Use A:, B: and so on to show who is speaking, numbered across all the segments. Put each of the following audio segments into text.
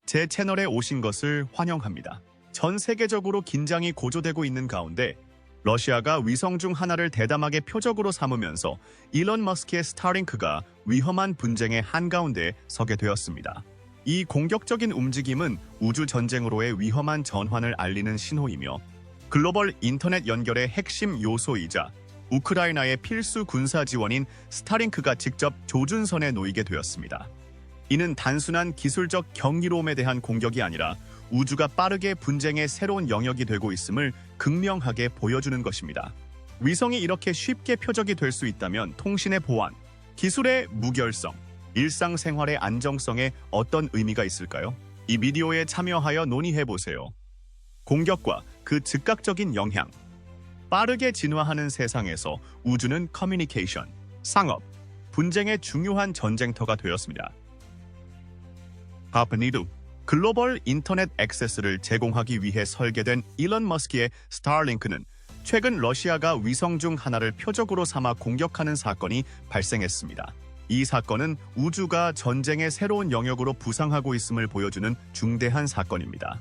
A: 제 채널에 오신 것을 환영합니다. 전 세계적으로 긴장이 고조되고 있는 가운데 러시아가 위성 중 하나를 대담하게 표적으로 삼으면서 일론 머스크의 스타링크가 위험한 분쟁의 한가운데 서게 되었습니다. 이 공격적인 움직임은 우주 전쟁으로의 위험한 전환을 알리는 신호이며 글로벌 인터넷 연결의 핵심 요소이자 우크라이나의 필수 군사 지원인 스타링크가 직접 조준선에 놓이게 되었습니다. 이는 단순한 기술적 경이로움에 대한 공격이 아니라 우주가 빠르게 분쟁의 새로운 영역이 되고 있음을 극명하게 보여주는 것입니다. 위성이 이렇게 쉽게 표적이 될 수 있다면 통신의 보안, 기술의 무결성, 일상생활의 안정성에 어떤 의미가 있을까요? 이 비디오에 참여하여 논의해보세요. 공격과 그 즉각적인 영향. 빠르게 진화하는 세상에서 우주는 커뮤니케이션, 상업, 분쟁의 중요한 전쟁터가 되었습니다. 하프니두 글로벌 인터넷 액세스를 제공하기 위해 설계된 일론 머스크의 스타링크는 최근 러시아가 위성 중 하나를 표적으로 삼아 공격하는 사건이 발생했습니다. 이 사건은 우주가 전쟁의 새로운 영역으로 부상하고 있음을 보여주는 중대한 사건입니다.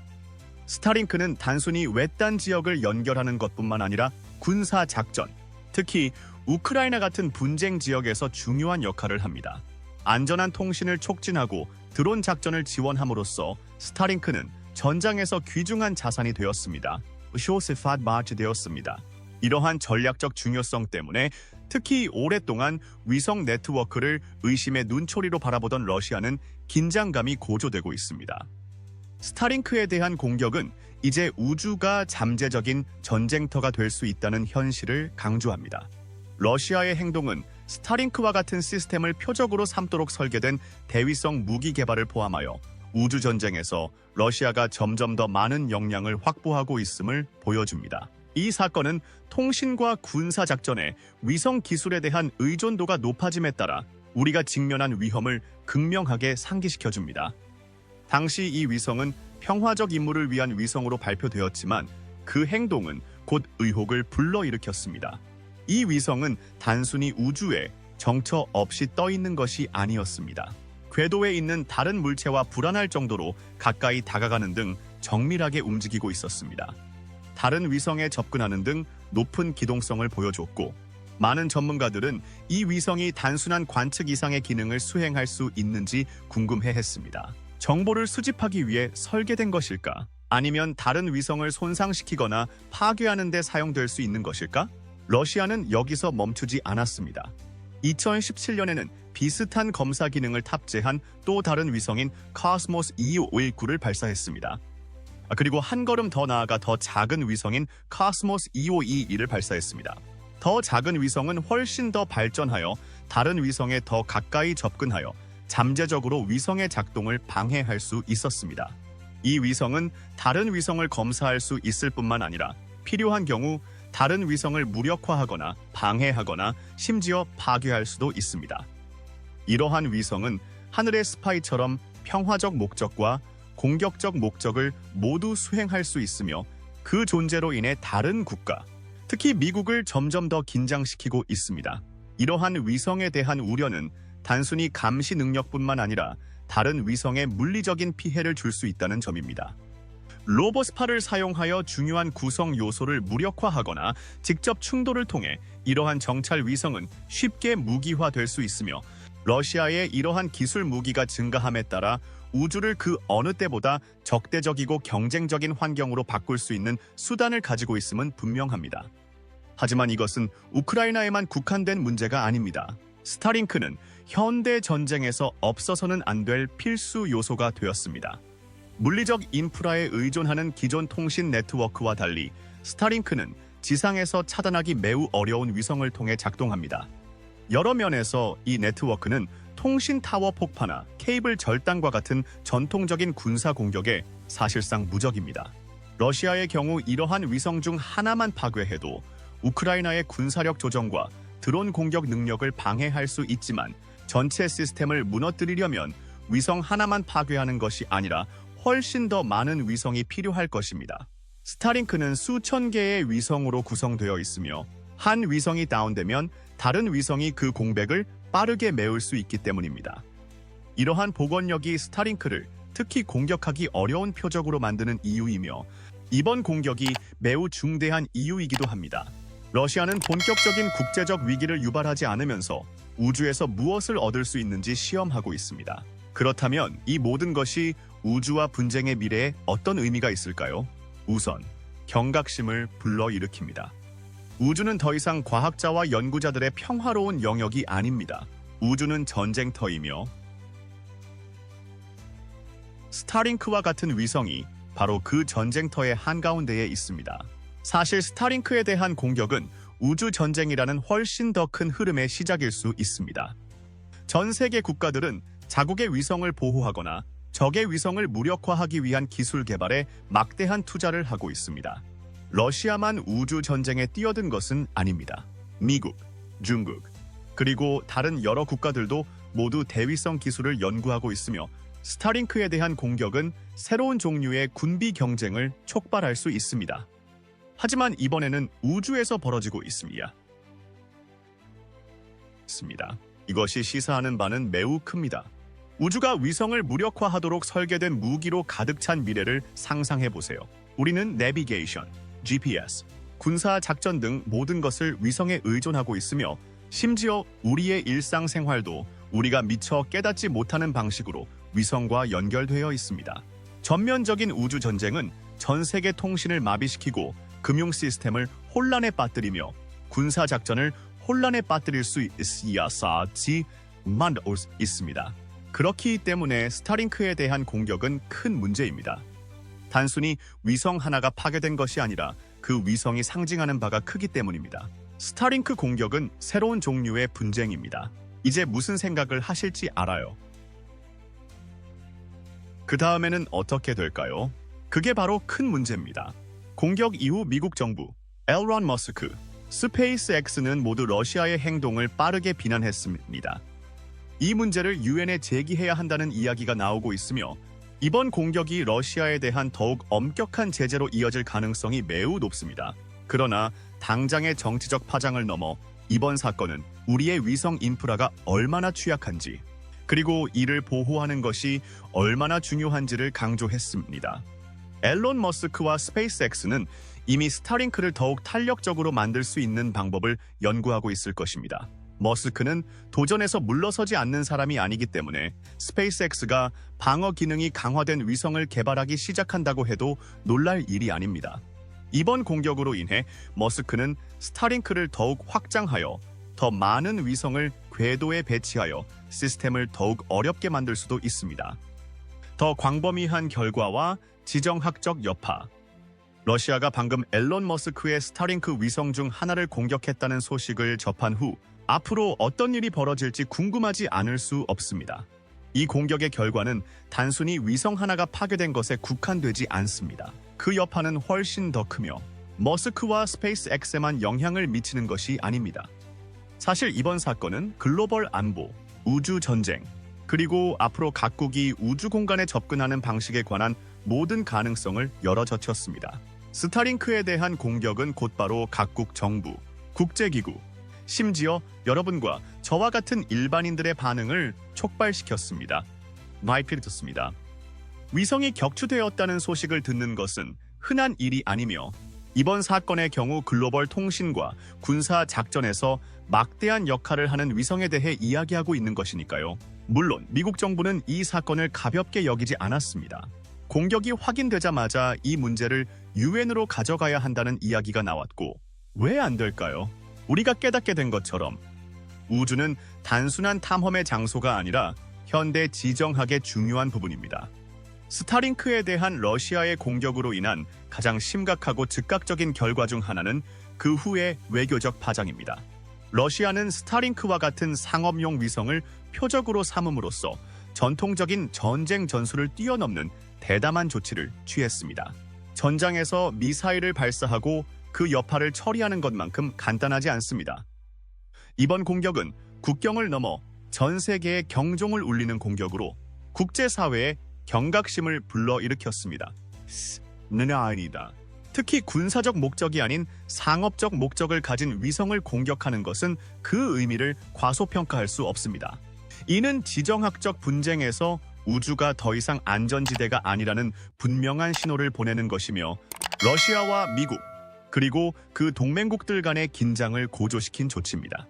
A: 스타링크는 단순히 외딴 지역을 연결하는 것뿐만 아니라 군사 작전, 특히 우크라이나 같은 분쟁 지역에서 중요한 역할을 합니다. 안전한 통신을 촉진하고 드론 작전을 지원함으로써 스타링크는 전장에서 귀중한 자산이 되었습니다. 되었습니다. 이러한 전략적 중요성 때문에 특히 오랫동안 위성 네트워크를 의심의 눈초리로 바라보던 러시아는 긴장감이 고조되고 있습니다. 스타링크에 대한 공격은 이제 우주가 잠재적인 전쟁터가 될 수 있다는 현실을 강조합니다. 러시아의 행동은 스타링크와 같은 시스템을 표적으로 삼도록 설계된 대위성 무기 개발을 포함하여 우주 전쟁에서 러시아가 점점 더 많은 역량을 확보하고 있음을 보여줍니다. 이 사건은 통신과 군사 작전에 위성 기술에 대한 의존도가 높아짐에 따라 우리가 직면한 위험을 극명하게 상기시켜줍니다. 당시 이 위성은 평화적 임무를 위한 위성으로 발표되었지만 그 행동은 곧 의혹을 불러일으켰습니다. 이 위성은 단순히 우주에 정처 없이 떠 있는 것이 아니었습니다. 궤도에 있는 다른 물체와 불안할 정도로 가까이 다가가는 등 정밀하게 움직이고 있었습니다. 다른 위성에 접근하는 등 높은 기동성을 보여줬고, 많은 전문가들은 이 위성이 단순한 관측 이상의 기능을 수행할 수 있는지 궁금해했습니다. 정보를 수집하기 위해 설계된 것일까? 아니면 다른 위성을 손상시키거나 파괴하는 데 사용될 수 있는 것일까? 러시아는 여기서 멈추지 않았습니다. 2017년에는 비슷한 검사 기능을 탑재한 또 다른 위성인 카스모스 2519를 발사했습니다. 그리고 한 걸음 더 나아가 더 작은 위성인 카스모스 2522를 발사했습니다. 더 작은 위성은 훨씬 더 발전하여 다른 위성에 더 가까이 접근하여 잠재적으로 위성의 작동을 방해할 수 있었습니다. 이 위성은 다른 위성을 검사할 수 있을 뿐만 아니라 필요한 경우 다른 위성을 무력화하거나 방해하거나 심지어 파괴할 수도 있습니다. 이러한 위성은 하늘의 스파이처럼 평화적 목적과 공격적 목적을 모두 수행할 수 있으며 그 존재로 인해 다른 국가, 특히 미국을 점점 더 긴장시키고 있습니다. 이러한 위성에 대한 우려는 단순히 감시 능력뿐만 아니라 다른 위성에 물리적인 피해를 줄 수 있다는 점입니다. 로보스파를 사용하여 중요한 구성 요소를 무력화하거나 직접 충돌을 통해 이러한 정찰 위성은 쉽게 무기화될 수 있으며 러시아의 이러한 기술 무기가 증가함에 따라 우주를 그 어느 때보다 적대적이고 경쟁적인 환경으로 바꿀 수 있는 수단을 가지고 있음은 분명합니다. 하지만 이것은 우크라이나에만 국한된 문제가 아닙니다. 스타링크는 현대 전쟁에서 없어서는 안 될 필수 요소가 되었습니다. 물리적 인프라에 의존하는 기존 통신 네트워크와 달리 스타링크는 지상에서 차단하기 매우 어려운 위성을 통해 작동합니다. 여러 면에서 이 네트워크는 통신 타워 폭파나 케이블 절단과 같은 전통적인 군사 공격에 사실상 무적입니다. 러시아의 경우 이러한 위성 중 하나만 파괴해도 우크라이나의 군사력 조정과 드론 공격 능력을 방해할 수 있지만 전체 시스템을 무너뜨리려면 위성 하나만 파괴하는 것이 아니라 훨씬 더 많은 위성이 필요할 것입니다. 스타링크는 수천 개의 위성으로 구성되어 있으며 한 위성이 다운되면 다른 위성이 그 공백을 빠르게 메울 수 있기 때문입니다. 이러한 복원력이 스타링크를 특히 공격하기 어려운 표적으로 만드는 이유이며 이번 공격이 매우 중대한 이유이기도 합니다. 러시아는 본격적인 국제적 위기를 유발하지 않으면서 우주에서 무엇을 얻을 수 있는지 시험하고 있습니다. 그렇다면 이 모든 것이 우주와 분쟁의 미래에 어떤 의미가 있을까요? 우선 경각심을 불러일으킵니다. 우주는 더 이상 과학자와 연구자들의 평화로운 영역이 아닙니다. 우주는 전쟁터이며 스타링크와 같은 위성이 바로 그 전쟁터의 한가운데에 있습니다. 사실 스타링크에 대한 공격은 우주 전쟁이라는 훨씬 더 큰 흐름의 시작일 수 있습니다. 전 세계 국가들은 자국의 위성을 보호하거나 적의 위성을 무력화하기 위한 기술 개발에 막대한 투자를 하고 있습니다. 러시아만 우주 전쟁에 뛰어든 것은 아닙니다. 미국, 중국, 그리고 다른 여러 국가들도 모두 대위성 기술을 연구하고 있으며 스타링크에 대한 공격은 새로운 종류의 군비 경쟁을 촉발할 수 있습니다. 하지만 이번에는 우주에서 벌어지고 있습니다. 이것이 시사하는 바는 매우 큽니다. 우주가 위성을 무력화하도록 설계된 무기로 가득 찬 미래를 상상해보세요. 우리는 내비게이션, GPS, 군사 작전 등 모든 것을 위성에 의존하고 있으며 심지어 우리의 일상생활도 우리가 미처 깨닫지 못하는 방식으로 위성과 연결되어 있습니다. 전면적인 우주 전쟁은 전 세계 통신을 마비시키고 금융 시스템을 혼란에 빠뜨리며 군사 작전을 혼란에 빠뜨릴 수 있습니다. 그렇기 때문에 스타링크에 대한 공격은 큰 문제입니다. 단순히 위성 하나가 파괴된 것이 아니라 그 위성이 상징하는 바가 크기 때문입니다. 스타링크 공격은 새로운 종류의 분쟁입니다. 이제 무슨 생각을 하실지 알아요. 그 다음에는 어떻게 될까요? 그게 바로 큰 문제입니다. 공격 이후 미국 정부, 일론 머스크, 스페이스X는 모두 러시아의 행동을 빠르게 비난했습니다. 이 문제를 유엔에 제기해야 한다는 이야기가 나오고 있으며 이번 공격이 러시아에 대한 더욱 엄격한 제재로 이어질 가능성이 매우 높습니다. 그러나 당장의 정치적 파장을 넘어 이번 사건은 우리의 위성 인프라가 얼마나 취약한지 그리고 이를 보호하는 것이 얼마나 중요한지를 강조했습니다. 일론 머스크와 스페이스X는 이미 스타링크를 더욱 탄력적으로 만들 수 있는 방법을 연구하고 있을 것입니다. 머스크는 도전에서 물러서지 않는 사람이 아니기 때문에 스페이스X가 방어 기능이 강화된 위성을 개발하기 시작한다고 해도 놀랄 일이 아닙니다. 이번 공격으로 인해 머스크는 스타링크를 더욱 확장하여 더 많은 위성을 궤도에 배치하여 시스템을 더욱 어렵게 만들 수도 있습니다. 더 광범위한 결과와 지정학적 여파. 러시아가 방금 일론 머스크의 스타링크 위성 중 하나를 공격했다는 소식을 접한 후 앞으로 어떤 일이 벌어질지 궁금하지 않을 수 없습니다. 이 공격의 결과는 단순히 위성 하나가 파괴된 것에 국한되지 않습니다. 그 여파는 훨씬 더 크며 머스크와 스페이스X에만 영향을 미치는 것이 아닙니다. 사실 이번 사건은 글로벌 안보, 우주 전쟁, 그리고 앞으로 각국이 우주 공간에 접근하는 방식에 관한 모든 가능성을 열어젖혔습니다. 스타링크에 대한 공격은 곧바로 각국 정부, 국제기구, 심지어 여러분과 저와 같은 일반인들의 반응을 촉발시켰습니다. 마이필드습니다. 위성이 격추되었다는 소식을 듣는 것은 흔한 일이 아니며 이번 사건의 경우 글로벌 통신과 군사 작전에서 막대한 역할을 하는 위성에 대해 이야기하고 있는 것이니까요. 물론 미국 정부는 이 사건을 가볍게 여기지 않았습니다. 공격이 확인되자마자 이 문제를 유엔으로 가져가야 한다는 이야기가 나왔고 왜 안 될까요? 우리가 깨닫게 된 것처럼 우주는 단순한 탐험의 장소가 아니라 현대 지정학의 중요한 부분입니다. 스타링크에 대한 러시아의 공격으로 인한 가장 심각하고 즉각적인 결과 중 하나는 그 후의 외교적 파장입니다. 러시아는 스타링크와 같은 상업용 위성을 표적으로 삼음으로써 전통적인 전쟁 전술을 뛰어넘는 대담한 조치를 취했습니다. 전장에서 미사일을 발사하고 그 여파를 처리하는 것만큼 간단하지 않습니다. 이번 공격은 국경을 넘어 전 세계의 경종을 울리는 공격으로 국제사회의 경각심을 불러일으켰습니다. 아니다. 특히 군사적 목적이 아닌 상업적 목적을 가진 위성을 공격하는 것은 그 의미를 과소평가할 수 없습니다. 이는 지정학적 분쟁에서 우주가 더 이상 안전지대가 아니라는 분명한 신호를 보내는 것이며 러시아와 미국 그리고 그 동맹국들 간의 긴장을 고조시킨 조치입니다.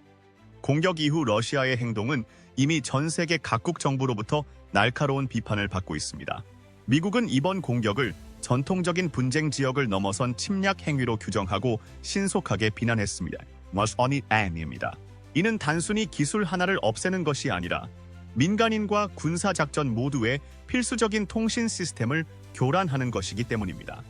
A: 공격 이후 러시아의 행동은 이미 전 세계 각국 정부로부터 날카로운 비판을 받고 있습니다. 미국은 이번 공격을 전통적인 분쟁 지역을 넘어선 침략 행위로 규정하고 신속하게 비난했습니다. Was on it aim입니다. 이는 단순히 기술 하나를 없애는 것이 아니라 민간인과 군사작전 모두의 필수적인 통신 시스템을 교란하는 것이기 때문입니다.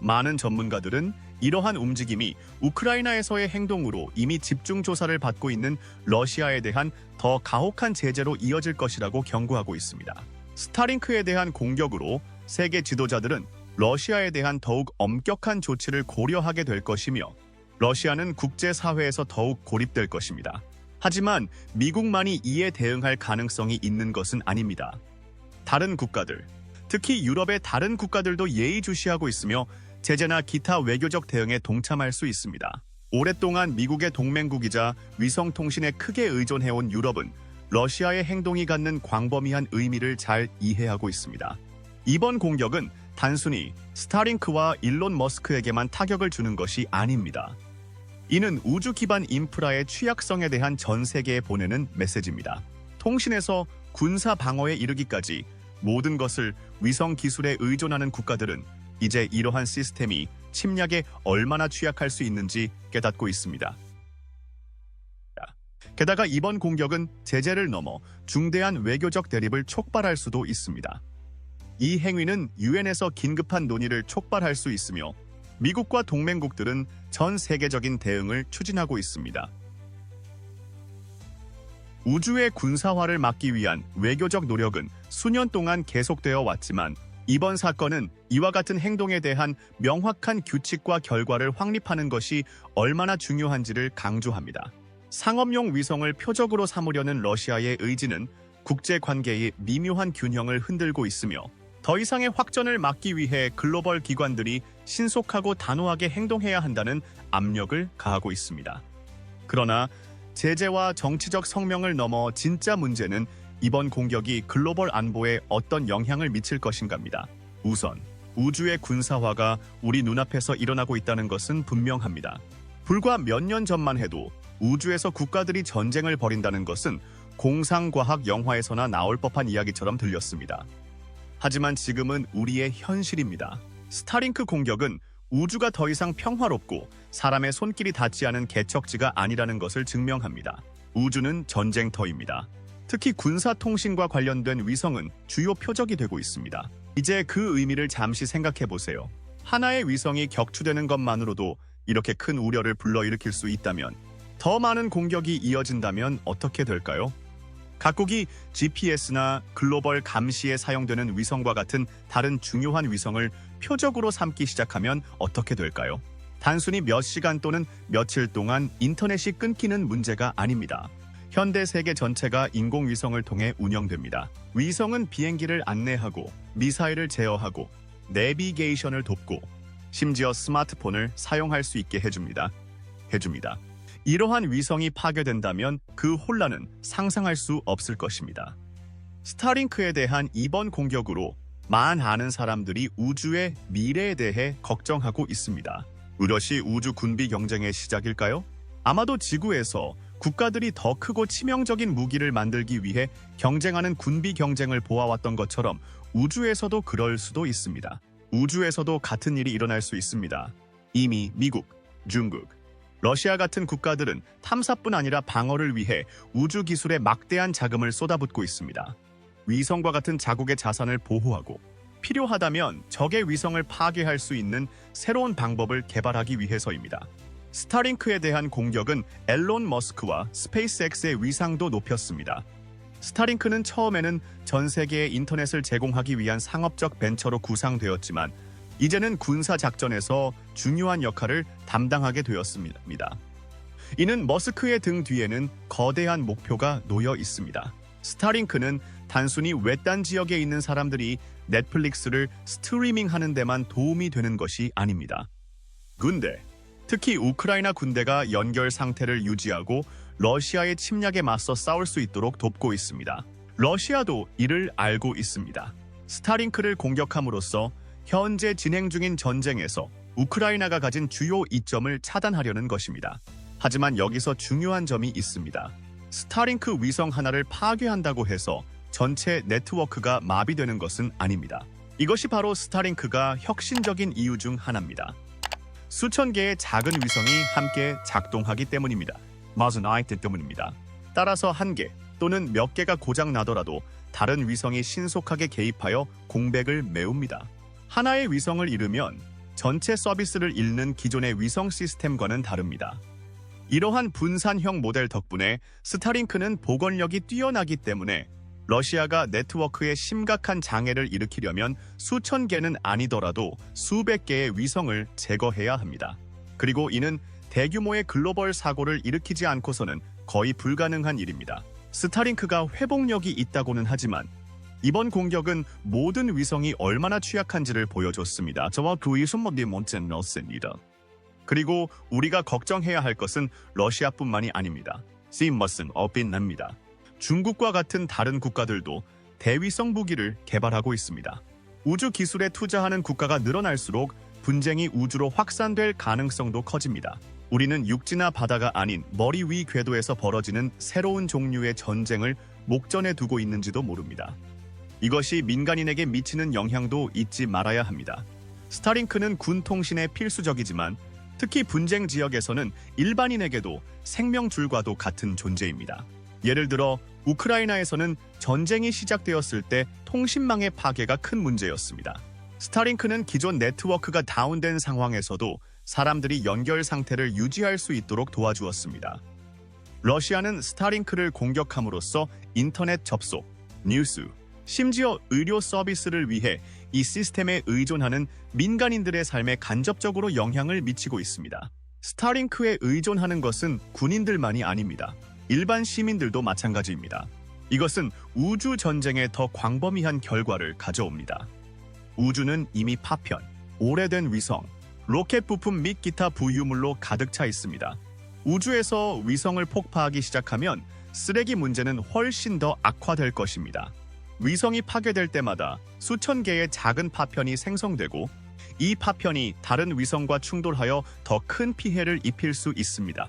A: 많은 전문가들은 이러한 움직임이 우크라이나에서의 행동으로 이미 집중 조사를 받고 있는 러시아에 대한 더 가혹한 제재로 이어질 것이라고 경고하고 있습니다. 스타링크에 대한 공격으로 세계 지도자들은 러시아에 대한 더욱 엄격한 조치를 고려하게 될 것이며 러시아는 국제사회에서 더욱 고립될 것입니다. 하지만 미국만이 이에 대응할 가능성이 있는 것은 아닙니다. 다른 국가들, 특히 유럽의 다른 국가들도 예의주시하고 있으며 제재나 기타 외교적 대응에 동참할 수 있습니다. 오랫동안 미국의 동맹국이자 위성통신에 크게 의존해온 유럽은 러시아의 행동이 갖는 광범위한 의미를 잘 이해하고 있습니다. 이번 공격은 단순히 스타링크와 일론 머스크에게만 타격을 주는 것이 아닙니다. 이는 우주 기반 인프라의 취약성에 대한 전 세계에 보내는 메시지입니다. 통신에서 군사 방어에 이르기까지 모든 것을 위성 기술에 의존하는 국가들은 이제 이러한 시스템이 침략에 얼마나 취약할 수 있는지 깨닫고 있습니다. 게다가 이번 공격은 제재를 넘어 중대한 외교적 대립을 촉발할 수도 있습니다. 이 행위는 유엔에서 긴급한 논의를 촉발할 수 있으며 미국과 동맹국들은 전 세계적인 대응을 추진하고 있습니다. 우주의 군사화를 막기 위한 외교적 노력은 수년 동안 계속되어 왔지만 이번 사건은 이와 같은 행동에 대한 명확한 규칙과 결과를 확립하는 것이 얼마나 중요한지를 강조합니다. 상업용 위성을 표적으로 삼으려는 러시아의 의지는 국제 관계의 미묘한 균형을 흔들고 있으며 더 이상의 확전을 막기 위해 글로벌 기관들이 신속하고 단호하게 행동해야 한다는 압력을 가하고 있습니다. 그러나 제재와 정치적 성명을 넘어 진짜 문제는 이번 공격이 글로벌 안보에 어떤 영향을 미칠 것인가입니다. 우선 우주의 군사화가 우리 눈앞에서 일어나고 있다는 것은 분명합니다. 불과 몇 년 전만 해도 우주에서 국가들이 전쟁을 벌인다는 것은 공상과학 영화에서나 나올 법한 이야기처럼 들렸습니다. 하지만 지금은 우리의 현실입니다. 스타링크 공격은 우주가 더 이상 평화롭고 사람의 손길이 닿지 않은 개척지가 아니라는 것을 증명합니다. 우주는 전쟁터입니다. 특히 군사통신과 관련된 위성은 주요 표적이 되고 있습니다. 이제 그 의미를 잠시 생각해 보세요. 하나의 위성이 격추되는 것만으로도 이렇게 큰 우려를 불러일으킬 수 있다면 더 많은 공격이 이어진다면 어떻게 될까요? 각국이 GPS나 글로벌 감시에 사용되는 위성과 같은 다른 중요한 위성을 표적으로 삼기 시작하면 어떻게 될까요? 단순히 몇 시간 또는 며칠 동안 인터넷이 끊기는 문제가 아닙니다. 현대 세계 전체가 인공위성을 통해 운영됩니다. 위성은 비행기를 안내하고 미사일을 제어하고 내비게이션을 돕고 심지어 스마트폰을 사용할 수 있게 해줍니다. 이러한 위성이 파괴된다면 그 혼란은 상상할 수 없을 것입니다. 스타링크에 대한 이번 공격으로 많은 사람들이 우주의 미래에 대해 걱정하고 있습니다. 이것이 우주 군비 경쟁의 시작일까요? 아마도 지구에서 국가들이 더 크고 치명적인 무기를 만들기 위해 경쟁하는 군비 경쟁을 보아왔던 것처럼 우주에서도 그럴 수도 있습니다. 우주에서도 같은 일이 일어날 수 있습니다. 이미 미국, 중국, 러시아 같은 국가들은 탐사뿐 아니라 방어를 위해 우주 기술에 막대한 자금을 쏟아붓고 있습니다. 위성과 같은 자국의 자산을 보호하고 필요하다면 적의 위성을 파괴할 수 있는 새로운 방법을 개발하기 위해서입니다. 스타링크에 대한 공격은 일론 머스크와 스페이스X의 위상도 높였습니다. 스타링크는 처음에는 전 세계에 인터넷을 제공하기 위한 상업적 벤처로 구상되었지만 이제는 군사 작전에서 중요한 역할을 담당하게 되었습니다. 이는 머스크의 등 뒤에는 거대한 목표가 놓여 있습니다. 스타링크는 단순히 외딴 지역에 있는 사람들이 넷플릭스를 스트리밍하는 데만 도움이 되는 것이 아닙니다. 군대, 특히 우크라이나 군대가 연결 상태를 유지하고 러시아의 침략에 맞서 싸울 수 있도록 돕고 있습니다. 러시아도 이를 알고 있습니다. 스타링크를 공격함으로써 현재 진행 중인 전쟁에서 우크라이나가 가진 주요 이점을 차단하려는 것입니다. 하지만 여기서 중요한 점이 있습니다. 스타링크 위성 하나를 파괴한다고 해서 전체 네트워크가 마비되는 것은 아닙니다. 이것이 바로 스타링크가 혁신적인 이유 중 하나입니다. 수천 개의 작은 위성이 함께 작동하기 때문입니다. 맞은 아이템 때문입니다. 따라서 한 개 또는 몇 개가 고장 나더라도 다른 위성이 신속하게 개입하여 공백을 메웁니다. 하나의 위성을 잃으면 전체 서비스를 잃는 기존의 위성 시스템과는 다릅니다. 이러한 분산형 모델 덕분에 스타링크는 복원력이 뛰어나기 때문에 러시아가 네트워크에 심각한 장애를 일으키려면 수천 개는 아니더라도 수백 개의 위성을 제거해야 합니다. 그리고 이는 대규모의 글로벌 사고를 일으키지 않고서는 거의 불가능한 일입니다. 스타링크가 회복력이 있다고는 하지만 이번 공격은 모든 위성이 얼마나 취약한지를 보여줬습니다. 저와 그 이순모님 문제는 없습니다. 그리고 우리가 걱정해야 할 것은 러시아뿐만이 아닙니다. 씨머슨 어빛납니다. 중국과 같은 다른 국가들도 대위성 무기를 개발하고 있습니다. 우주 기술에 투자하는 국가가 늘어날수록 분쟁이 우주로 확산될 가능성도 커집니다. 우리는 육지나 바다가 아닌 머리 위 궤도에서 벌어지는 새로운 종류의 전쟁을 목전에 두고 있는지도 모릅니다. 이것이 민간인에게 미치는 영향도 잊지 말아야 합니다. 스타링크는 군 통신에 필수적이지만 특히 분쟁 지역에서는 일반인에게도 생명줄과도 같은 존재입니다. 예를 들어 우크라이나에서는 전쟁이 시작되었을 때 통신망의 파괴가 큰 문제였습니다. 스타링크는 기존 네트워크가 다운된 상황에서도 사람들이 연결 상태를 유지할 수 있도록 도와주었습니다. 러시아는 스타링크를 공격함으로써 인터넷 접속, 뉴스, 심지어 의료 서비스를 위해 이 시스템에 의존하는 민간인들의 삶에 간접적으로 영향을 미치고 있습니다. 스타링크에 의존하는 것은 군인들만이 아닙니다. 일반 시민들도 마찬가지입니다. 이것은 우주 전쟁에 더 광범위한 결과를 가져옵니다. 우주는 이미 파편, 오래된 위성, 로켓 부품 및 기타 부유물로 가득 차 있습니다. 우주에서 위성을 폭파하기 시작하면 쓰레기 문제는 훨씬 더 악화될 것입니다. 위성이 파괴될 때마다 수천 개의 작은 파편이 생성되고 이 파편이 다른 위성과 충돌하여 더 큰 피해를 입힐 수 있습니다.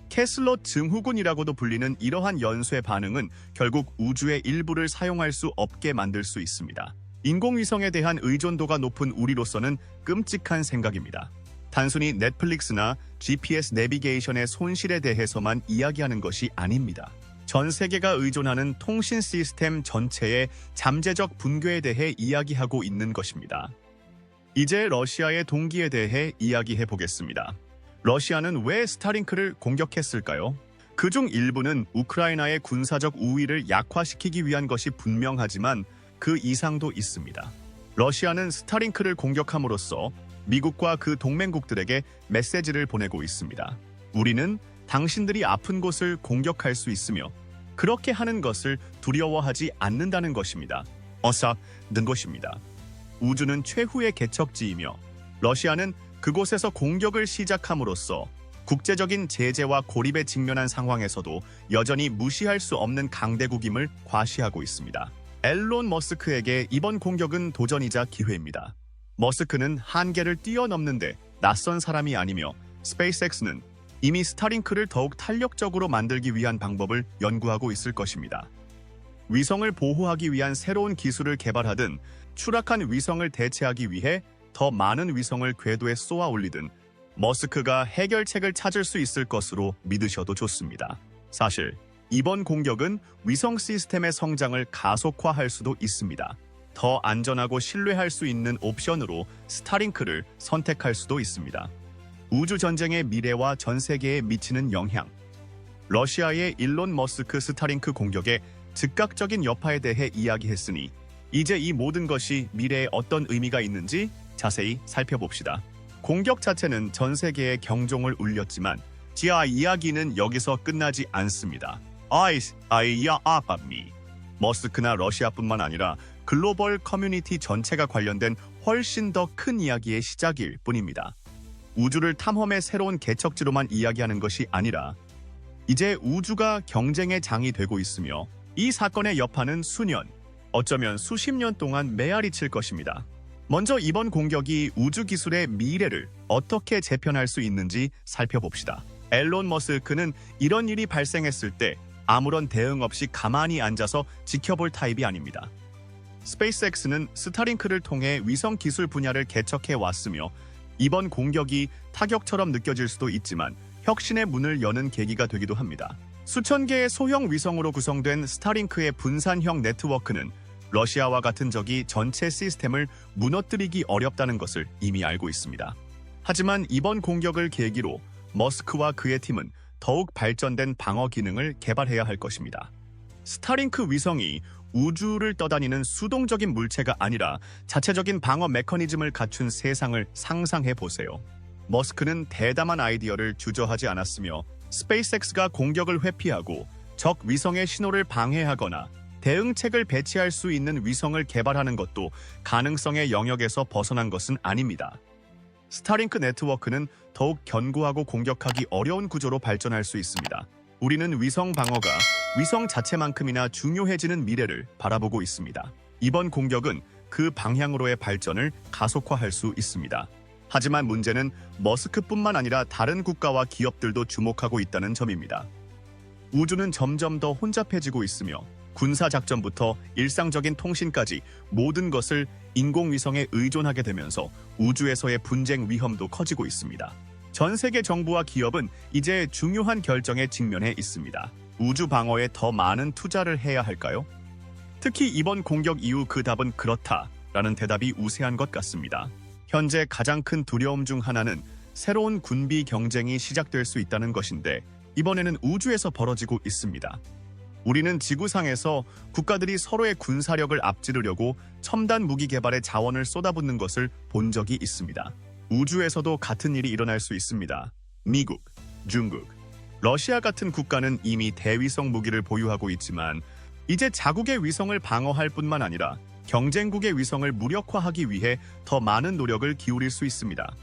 A: 캐슬러 증후군이라고도 불리는 이러한 연쇄 반응은 결국 우주의 일부를 사용할 수 없게 만들 수 있습니다. 인공위성에 대한 의존도가 높은 우리로서는 끔찍한 생각입니다. 단순히 넷플릭스나 GPS 내비게이션의 손실에 대해서만 이야기하는 것이 아닙니다. 전 세계가 의존하는 통신 시스템 전체의 잠재적 붕괴에 대해 이야기하고 있는 것입니다. 이제 러시아의 동기에 대해 이야기해 보겠습니다. 러시아는 왜 스타링크를 공격했을까요? 그중 일부는 우크라이나의 군사적 우위를 약화시키기 위한 것이 분명하지만 그 이상도 있습니다. 러시아는 스타링크를 공격함으로써 미국과 그 동맹국들에게 메시지를 보내고 있습니다. 우리는 당신들이 아픈 곳을 공격할 수 있으며 그렇게 하는 것을 두려워하지 않는다는 것입니다. 어사는 것입니다. 우주는 최후의 개척지이며 러시아는 그곳에서 공격을 시작함으로써 국제적인 제재와 고립에 직면한 상황에서도 여전히 무시할 수 없는 강대국임을 과시하고 있습니다. 앨런 머스크에게 이번 공격은 도전이자 기회입니다. 머스크는 한계를 뛰어넘는데 낯선 사람이 아니며 스페이스X는 이미 스타링크를 더욱 탄력적으로 만들기 위한 방법을 연구하고 있을 것입니다. 위성을 보호하기 위한 새로운 기술을 개발하든 추락한 위성을 대체하기 위해 더 많은 위성을 궤도에 쏘아 올리든 머스크가 해결책을 찾을 수 있을 것으로 믿으셔도 좋습니다. 사실 이번 공격은 위성 시스템의 성장을 가속화할 수도 있습니다. 더 안전하고 신뢰할 수 있는 옵션으로 스타링크를 선택할 수도 있습니다. 우주 전쟁의 미래와 전 세계에 미치는 영향, 러시아의 일론 머스크 스타링크 공격의 즉각적인 여파에 대해 이야기했으니 이제 이 모든 것이 미래에 어떤 의미가 있는지 자세히 살펴봅시다. 공격 자체는 전 세계에 경종을 울렸지만 지하 이야기는 여기서 끝나지 않습니다. 머스크나 러시아뿐만 아니라 글로벌 커뮤니티 전체가 관련된 훨씬 더 큰 이야기의 시작일 뿐입니다. 우주를 탐험의 새로운 개척지로만 이야기하는 것이 아니라 이제 우주가 경쟁의 장이 되고 있으며 이 사건의 여파는 수년, 어쩌면 수십 년 동안 메아리칠 것입니다. 먼저 이번 공격이 우주 기술의 미래를 어떻게 재편할 수 있는지 살펴봅시다. 앨런 머스크는 이런 일이 발생했을 때 아무런 대응 없이 가만히 앉아서 지켜볼 타입이 아닙니다. 스페이스X는 스타링크를 통해 위성 기술 분야를 개척해 왔으며 이번 공격이 타격처럼 느껴질 수도 있지만 혁신의 문을 여는 계기가 되기도 합니다. 수천 개의 소형 위성으로 구성된 스타링크의 분산형 네트워크는 러시아와 같은 적이 전체 시스템을 무너뜨리기 어렵다는 것을 이미 알고 있습니다. 하지만 이번 공격을 계기로 머스크와 그의 팀은 더욱 발전된 방어 기능을 개발해야 할 것입니다. 스타링크 위성이 우주를 떠다니는 수동적인 물체가 아니라 자체적인 방어 메커니즘을 갖춘 세상을 상상해 보세요. 머스크는 대담한 아이디어를 주저하지 않았으며 스페이스X가 공격을 회피하고 적 위성의 신호를 방해하거나 대응책을 배치할 수 있는 위성을 개발하는 것도 가능성의 영역에서 벗어난 것은 아닙니다. 스타링크 네트워크는 더욱 견고하고 공격하기 어려운 구조로 발전할 수 있습니다. 우리는 위성 방어가 위성 자체만큼이나 중요해지는 미래를 바라보고 있습니다. 이번 공격은 그 방향으로의 발전을 가속화할 수 있습니다. 하지만 문제는 머스크뿐만 아니라 다른 국가와 기업들도 주목하고 있다는 점입니다. 우주는 점점 더 혼잡해지고 있으며 군사작전부터 일상적인 통신까지 모든 것을 인공위성에 의존하게 되면서 우주에서의 분쟁 위험도 커지고 있습니다. 전 세계 정부와 기업은 이제 중요한 결정에 직면해 있습니다. 우주 방어에 더 많은 투자를 해야 할까요? 특히 이번 공격 이후 그 답은 그렇다라는 대답이 우세한 것 같습니다. 현재 가장 큰 두려움 중 하나는 새로운 군비 경쟁이 시작될 수 있다는 것인데 이번에는 우주에서 벌어지고 있습니다. 우리는 지구상에서 국가들이 서로의 군사력을 앞지르려고 첨단 무기 개발에 자원을 쏟아붓는 것을 본 적이 있습니다. 우주에서도 같은 일이 일어날 수 있습니다. 미국, 중국, 러시아 같은 국가는 이미 대위성 무기를 보유하고 있지만 이제 자국의 위성을 방어할 뿐만 아니라 경쟁국의 위성을 무력화하기 위해 더 많은 노력을 기울일 수 있습니다.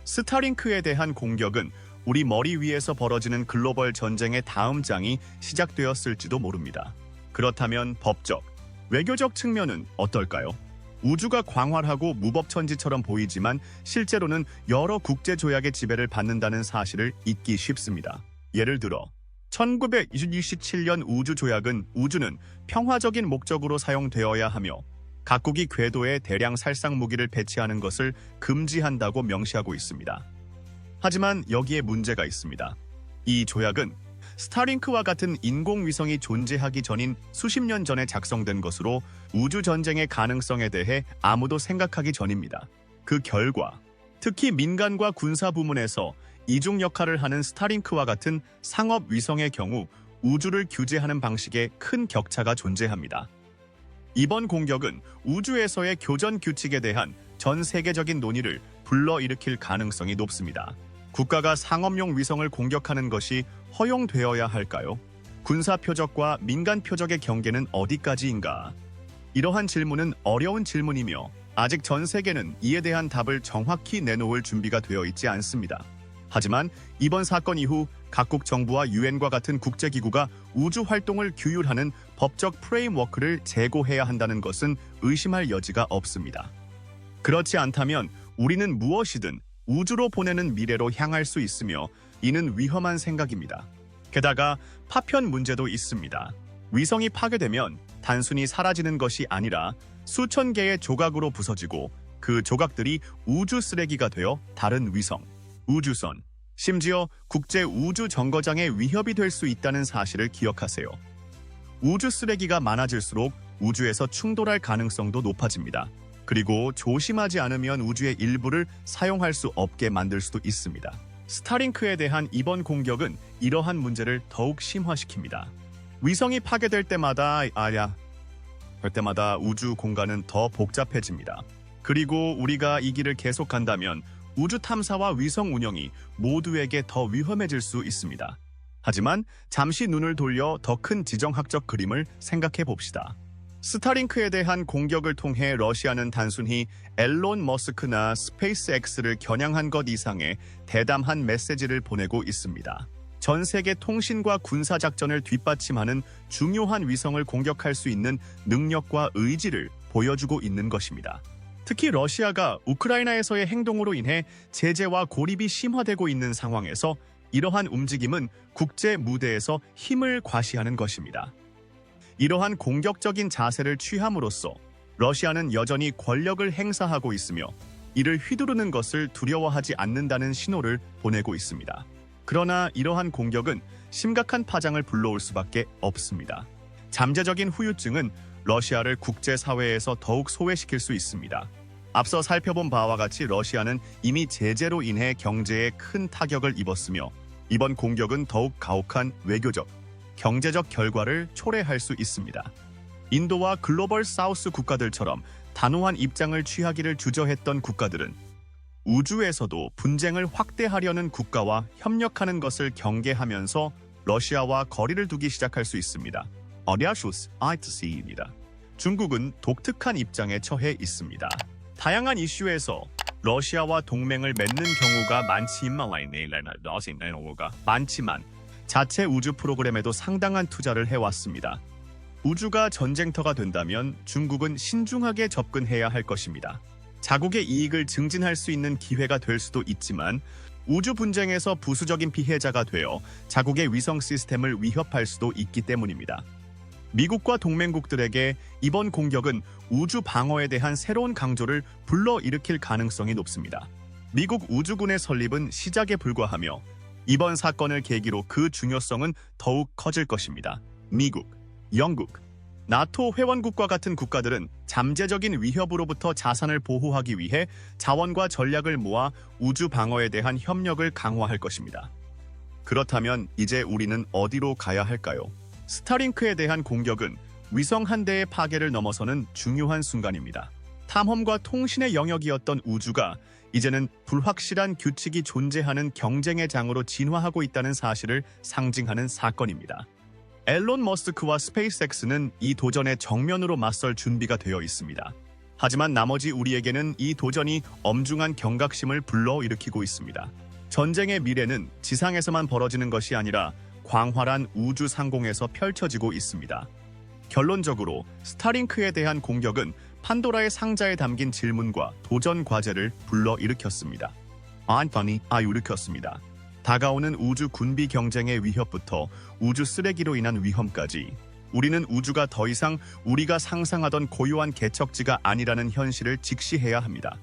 A: 스타링크에 대한 공격은 우리 머리 위에서 벌어지는 글로벌 전쟁의 다음 장이 시작되었을지도 모릅니다. 그렇다면 법적, 외교적 측면은 어떨까요? 우주가 광활하고 무법천지처럼 보이지만 실제로는 여러 국제조약의 지배를 받는다는 사실을 잊기 쉽습니다. 예를 들어 1927년 우주조약은 우주는 평화적인 목적으로 사용되어야 하며 각국이 궤도에 대량 살상 무기를 배치하는 것을 금지한다고 명시하고 있습니다. 하지만 여기에 문제가 있습니다. 이 조약은 스타링크와 같은 인공위성이 존재하기 전인 수십 년 전에 작성된 것으로 우주전쟁의 가능성에 대해 아무도 생각하기 전입니다. 그 결과, 특히 민간과 군사 부문에서 이중 역할을 하는 스타링크와 같은 상업 위성의 경우 우주를 규제하는 방식에 큰 격차가 존재합니다. 이번 공격은 우주에서의 교전 규칙에 대한 전 세계적인 논의를 불러일으킬 가능성이 높습니다. 국가가 상업용 위성을 공격하는 것이 허용되어야 할까요? 군사 표적과 민간 표적의 경계는 어디까지인가? 이러한 질문은 어려운 질문이며 아직 전 세계는 이에 대한 답을 정확히 내놓을 준비가 되어 있지 않습니다. 하지만 이번 사건 이후 각국 정부와 유엔과 같은 국제기구가 우주 활동을 규율하는 법적 프레임워크를 제고해야 한다는 것은 의심할 여지가 없습니다. 그렇지 않다면 우리는 무엇이든 우주로 보내는 미래로 향할 수 있으며 이는 위험한 생각입니다. 게다가 파편 문제도 있습니다. 위성이 파괴되면 단순히 사라지는 것이 아니라 수천 개의 조각으로 부서지고 그 조각들이 우주 쓰레기가 되어 다른 위성, 우주선, 심지어 국제 우주 정거장의 위협이 될 수 있다는 사실을 기억하세요. 우주 쓰레기가 많아질수록 우주에서 충돌할 가능성도 높아집니다. 그리고 조심하지 않으면 우주의 일부를 사용할 수 없게 만들 수도 있습니다. 스타링크에 대한 이번 공격은 이러한 문제를 더욱 심화시킵니다. 위성이 파괴될 때마다 우주 공간은 더 복잡해집니다. 그리고 우리가 이 길을 계속 간다면 우주 탐사와 위성 운영이 모두에게 더 위험해질 수 있습니다. 하지만 잠시 눈을 돌려 더 큰 지정학적 그림을 생각해 봅시다. 스타링크에 대한 공격을 통해 러시아는 단순히 앨런 머스크나 스페이스X를 겨냥한 것 이상의 대담한 메시지를 보내고 있습니다. 전 세계 통신과 군사 작전을 뒷받침하는 중요한 위성을 공격할 수 있는 능력과 의지를 보여주고 있는 것입니다. 특히 러시아가 우크라이나에서의 행동으로 인해 제재와 고립이 심화되고 있는 상황에서 이러한 움직임은 국제 무대에서 힘을 과시하는 것입니다. 이러한 공격적인 자세를 취함으로써 러시아는 여전히 권력을 행사하고 있으며 이를 휘두르는 것을 두려워하지 않는다는 신호를 보내고 있습니다. 그러나 이러한 공격은 심각한 파장을 불러올 수밖에 없습니다. 잠재적인 후유증은 러시아를 국제사회에서 더욱 소외시킬 수 있습니다. 앞서 살펴본 바와 같이 러시아는 이미 제재로 인해 경제에 큰 타격을 입었으며 이번 공격은 더욱 가혹한 외교적, 경제적 결과를 초래할 수 있습니다. 인도와 글로벌 사우스 국가들처럼 단호한 입장을 취하기를 주저했던 국가들은 우주에서도 분쟁을 확대하려는 국가와 협력하는 것을 경계하면서 러시아와 거리를 두기 시작할 수 있습니다. 어리아슈스 아이트시입니다. 중국은 독특한 입장에 처해 있습니다. 다양한 이슈에서 러시아와 동맹을 맺는 경우가 많지만 자체 우주 프로그램에도 상당한 투자를 해왔습니다. 우주가 전쟁터가 된다면 중국은 신중하게 접근해야 할 것입니다. 자국의 이익을 증진할 수 있는 기회가 될 수도 있지만 우주 분쟁에서 부수적인 피해자가 되어 자국의 위성 시스템을 위협할 수도 있기 때문입니다. 미국과 동맹국들에게 이번 공격은 우주 방어에 대한 새로운 강조를 불러일으킬 가능성이 높습니다. 미국 우주군의 설립은 시작에 불과하며 이번 사건을 계기로 그 중요성은 더욱 커질 것입니다. 미국, 영국, 나토 회원국과 같은 국가들은 잠재적인 위협으로부터 자산을 보호하기 위해 자원과 전략을 모아 우주 방어에 대한 협력을 강화할 것입니다. 그렇다면 이제 우리는 어디로 가야 할까요? 스타링크에 대한 공격은 위성 한 대의 파괴를 넘어서는 중요한 순간입니다. 탐험과 통신의 영역이었던 우주가 이제는 불확실한 규칙이 존재하는 경쟁의 장으로 진화하고 있다는 사실을 상징하는 사건입니다. 앨런 머스크와 스페이스X는 이 도전에 정면으로 맞설 준비가 되어 있습니다. 하지만 나머지 우리에게는 이 도전이 엄중한 경각심을 불러일으키고 있습니다. 전쟁의 미래는 지상에서만 벌어지는 것이 아니라 광활한 우주 상공에서 펼쳐지고 있습니다. 결론적으로 스타링크에 대한 공격은 판도라의 상자에 담긴 질문과 도전 과제를 불러일으켰습니다. 일으켰습니다. 다가오는 우주 군비 경쟁의 위협부터 우주 쓰레기로 인한 위험까지 우리는 우주가 더 이상 우리가 상상하던 고요한 개척지가 아니라는 현실을 직시해야 합니다.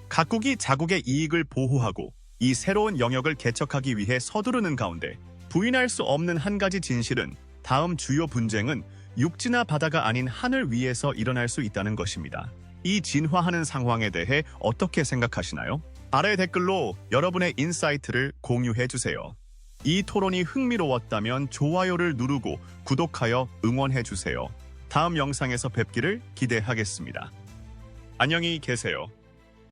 A: 각국이 자국의 이익을 보호하고 이 새로운 영역을 개척하기 위해 서두르는 가운데 부인할 수 없는 한 가지 진실은 다음 주요 분쟁은 육지나 바다가 아닌 하늘 위에서 일어날 수 있다는 것입니다. 이 진화하는 상황에 대해 어떻게 생각하시나요? 아래 댓글로 여러분의 인사이트를 공유해주세요. 이 토론이 흥미로웠다면 좋아요를 누르고 구독하여 응원해주세요. 다음 영상에서 뵙기를 기대하겠습니다. 안녕히 계세요.